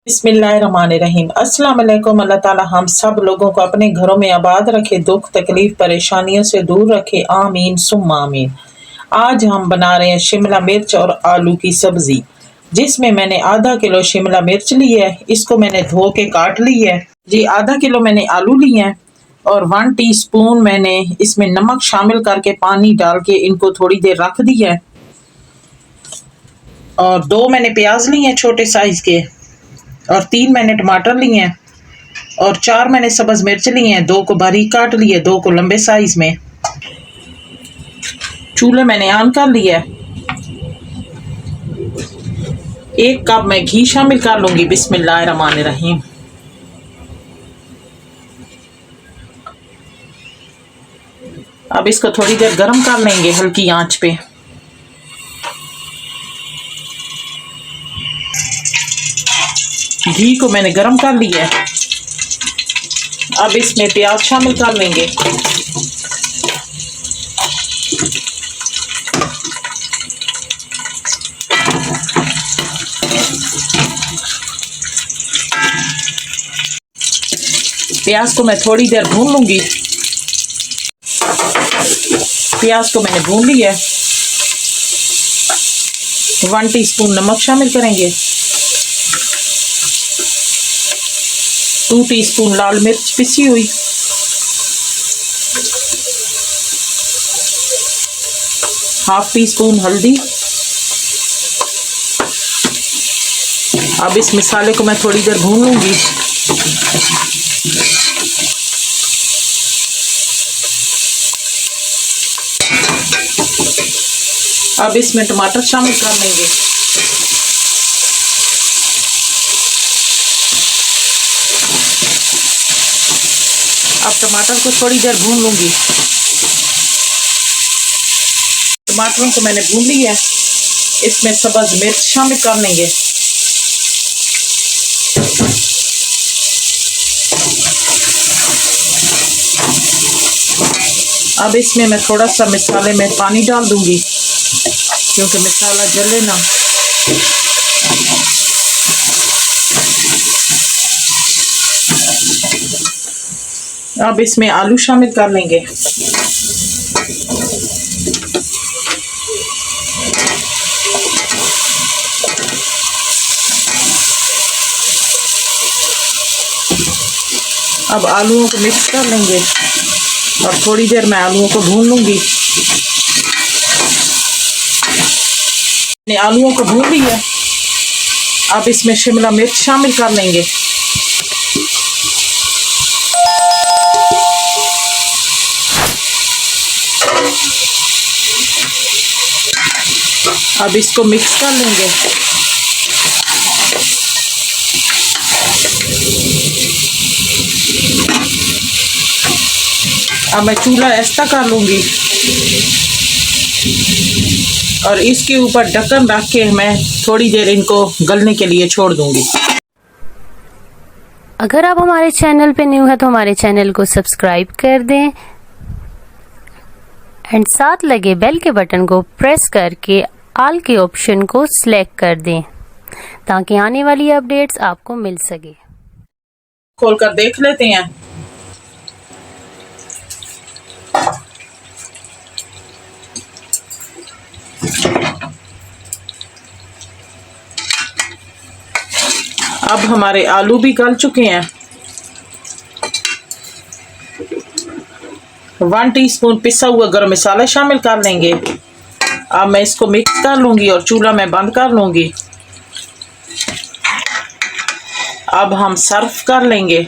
बिस्मिल्लाहिर्रहमानिर्रहीम। अस्सलाम वालेकुम। अल्लाह ताला हम सब लोगों को अपने घरों में आबाद रखे, दुख तकलीफ परेशानियों से दूर रखे, आमीन सुम्मा आमीन। आज हम बना रहे हैं शिमला मिर्च और आलू की सब्जी, जिसमें मैंने आधा किलो शिमला मिर्च ली है। इसको मैंने धो के काट ली है जी। आधा किलो मैंने आलू लिए हैं और 1 टीस्पून मैंने इसमें नमक शामिल करके पानी डाल के इनको थोड़ी देर रख दिया है। और 2 मैंने प्याज लिए हैं छोटे साइज के, और 3 मैंने टमाटर लिए हैं, और 4 मैंने सब्ज मिर्च लिए हैं। 2 को बारीक काट लिए, 2 को लंबे साइज में। चूल्हे मैंने ऑन कर लिया है। 1 कप मैं घी शामिल कर लूंगी। बिस्मिल्लाहिर्रहमानिर्रहीम। अब इसको थोड़ी देर गर्म कर लेंगे हल्की आंच पे। घी को मैंने गरम कर लिया है। अब इसमें प्याज शामिल कर लेंगे। प्याज को मैं थोड़ी देर भून लूंगी। प्याज को मैंने भून लिया है। 1 टीस्पून नमक शामिल करेंगे। 2 टीस्पून लाल मिर्च पिसी हुई, 1/2 टीस्पून हल्दी। अब इस मसाले को मैं थोड़ी देर भून लूंगी। अब इसमें टमाटर शामिल कर लेंगे। अब टमाटर को थोड़ी देर भून लूंगी। टमाटरों को मैंने भून लिया है। इसमें सब्ज मिर्च शामिल कर लेंगे। अब इसमें मैं थोड़ा सा मसाले में पानी डाल दूंगी, क्योंकि मसाला जले ना। अब इसमें आलू शामिल कर लेंगे। अब आलूओं को मिक्स कर लेंगे और थोड़ी देर मैं आलूओं को भून लूंगी। मैंने आलूओं को भून लिया। अब इसमें शिमला मिर्च शामिल कर लेंगे। अब इसको मिक्स कर लेंगे। अब मैं चूल्हा ऐसा कर लूंगी और इसके ऊपर ढक्कन रख के मैं थोड़ी देर इनको गलने के लिए छोड़ दूंगी। अगर आप हमारे चैनल पे न्यू है तो हमारे चैनल को सब्सक्राइब कर दें एंड साथ लगे बेल के बटन को प्रेस करके ऑल के ऑप्शन को सिलेक्ट कर दें, ताकि आने वाली अपडेट्स आपको मिल सके। खोलकर देख लेते हैं। अब हमारे आलू भी गल चुके हैं। 1 टीस्पून पिसा हुआ गरम मसाला शामिल कर लेंगे। अब मैं इसको मिक्स कर लूंगी और चूल्हा मैं बंद कर लूंगी। अब हम सर्व कर लेंगे।